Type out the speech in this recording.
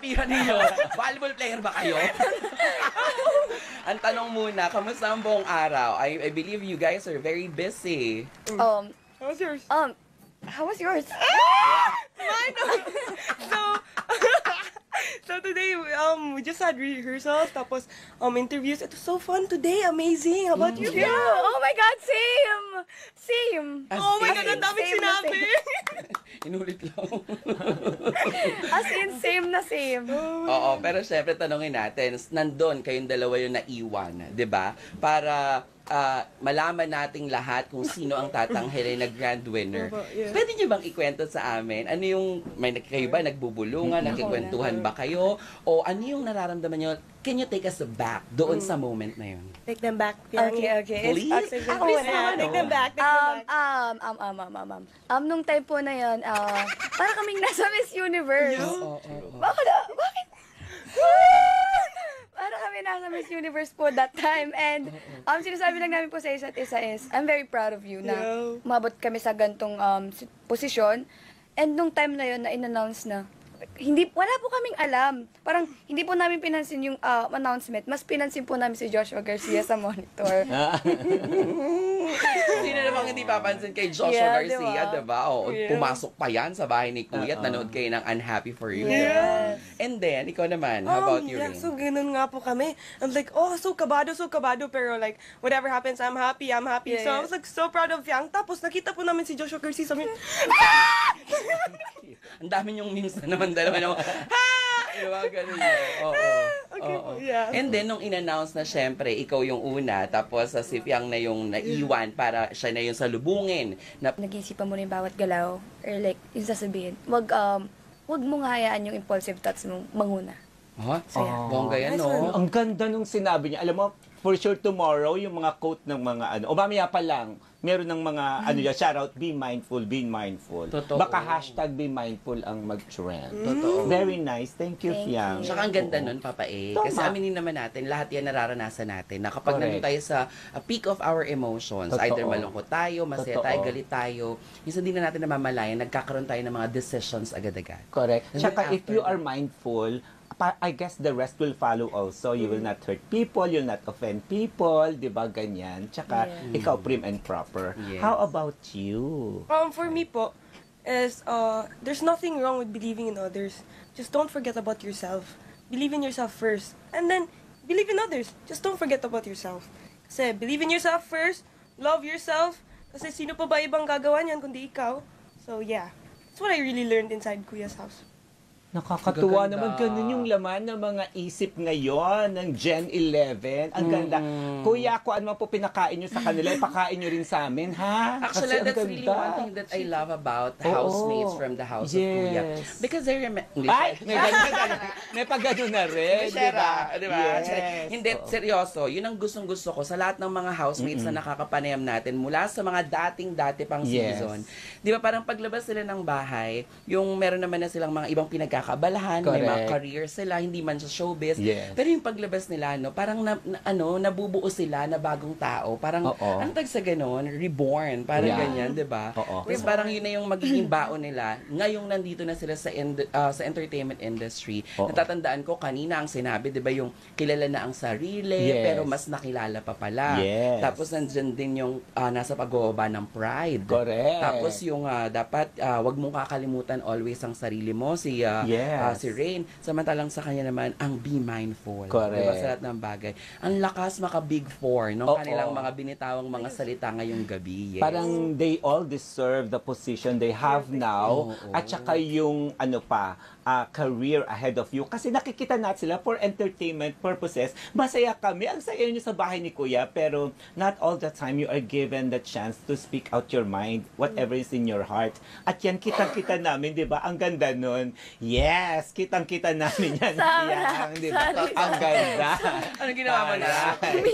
kakampihan ninyo? Volleyball player ba kayo? Ang tanong muna, kamusta ang buong araw? I believe you guys are very busy. How was yours? How was yours? Mine! So, so today, we just had rehearsals, tapos, interviews. It was so fun today. Amazing. How about you? Yeah. Oh my God, same! Same. Oh my God, ang daming Same na sinabi. Inulit lang. As in, same na same. Oo, pero syempre tanongin natin, nandun kayong dalawa yung naiwan, 'di ba? Para malaman nating lahat kung sino ang tatanghilin na grand winner. Yeah. Pwede niyo bang ikwento sa amin? Ano yung, kayo ba nagbubulungan, nakikwentuhan ba kayo? O ano yung nararamdaman niyo? Can you take us back doon sa moment na yun? Take them back. Okay. Please? Ako Please, na. take them back. Take them back. Nung time po na yun, para kaming nasa Miss Universe. Oo. Bakit? Para kami nasa Miss Universe po that time. And sinasabi lang namin po sa isa't isa is, I'm very proud of you na umabot kami sa gantong posisyon. And nung time na yun, na in-announce na, wala po kaming alam. Parang hindi po namin pinansin yung announcement. Mas pinansin po namin si Joshua Garcia sa monitor. Sino namang hindi papansin kay Joshua Garcia, diba? Oo, pumasok pa yan sa bahay ni Kuya at nanood kayo ng Unhappy For You. Yes. And then, ikaw naman, how about you, Rain? So ganun nga po kami. I'm like, so kabado, pero like, whatever happens, I'm happy. Yeah, So I was like, so proud of Yang. Tapos nakita po namin si Joshua Garcia, sabi, Ang dami yung memes na naman dalawa naman. Ha! Diba, ganun yun. Oo. yeah. And then, nung in-announce na syempre, ikaw yung una, tapos si Fiang na yung naiwan para siya na yung salubungin. Nag-iisipan mo na yung bawat galaw. Or like, yung sasabihin. Wag mong hayaan yung impulsive thoughts mong manguna. Ha? Bongga yan, no? Ang ganda nung sinabi niya. Alam mo, for sure tomorrow, yung mga quote ng mga o mamaya pa lang, meron ng mga, shoutout, be mindful. Totoo. Baka hashtag be mindful ang mag-trend. Totoo. Very nice. Thank you, Thank Fiang. you. Tsaka ang ganda nun, Papa A. Kasi aminin naman natin, lahat yan nararanasan natin. Na kapag nandun tayo sa peak of our emotions, Totoo. either malungkot tayo, masaya tayo, Totoo. galit tayo, minsan din na natin namamalayan, nagkakaroon tayo ng mga decisions agad-agad. Correct. And Tsaka then if you after- are mindful, I guess the rest will follow also. You will not hurt people, you'll not offend people, di ba, ganyan. Tsaka, ikaw prim and proper. Yes. How about you? For me po, is, there's nothing wrong with believing in others. Just don't forget about yourself. Believe in yourself first. And then, believe in others. Just don't forget about yourself. Kasi, believe in yourself first, love yourself, kasi sino pa ba ibang gagawa niyan kundi ikaw? So, yeah. That's what I really learned inside Kuya's house. Nakakatuwa Gaganda. naman, ganun yung laman ng mga isip ngayon ng Gen 11. Ang ganda. Kuya, kung ano man po pinakain nyo sa kanila, ipakain nyo rin sa amin, ha? Actually, Kasi ang that's really ganda. one thing that I love about Oo. housemates from the house of Kuya. Yes. Because I remember... Ay, may pagano na rin, di ba? Di ba? Yes. Hindi, seryoso. Yun ang gustong-gusto ko sa lahat ng mga housemates na nakakapanayam natin mula sa mga dating-dati pang Yes. season. Di ba, parang paglabas sila ng bahay, yung meron naman na silang mga ibang pinagkakabalahan, may mga Correct. career sila, hindi man sa showbiz. Yes. Pero yung paglabas nila, no, parang nabubuo sila na bagong tao. Parang, Oo. ang tag sa ganon, reborn. Parang Yeah. ganyan, di ba? Oo. Tapos parang yun na yung magiging baon nila. Ngayong nandito na sila sa entertainment industry. Oo. Natatandaan ko kanina ang sinabi, di ba, yung kilala na ang sarili, Yes. pero mas nakilala pa pala. Yes. Tapos nandyan din yung nasa pagbababa ng pride. Correct. Tapos yung dapat wag mong kakalimutan always ang sarili mo, si Yes. Rain. Samantalang sa kanya naman, ang be mindful. Correct. Diba, sa lahat ng bagay. Ang lakas maka Big Four, no? Oo. Kanilang mga binitawang mga salita ngayong gabi. Yes. Parang they all deserve the position they have now. Oo. At saka yung career ahead of you. Kasi nakikita natin sila for entertainment purposes. Masaya kami. Ang saya nyo sa bahay ni Kuya. Pero not all the time you are given the chance to speak out your mind. Whatever is in your heart. At yan, kitang-kita namin, di ba? Ang ganda nun. Yes! Kitang-kita namin yan. Yan, di ba? Ang ganda. Ano ginawa mo na? Alright.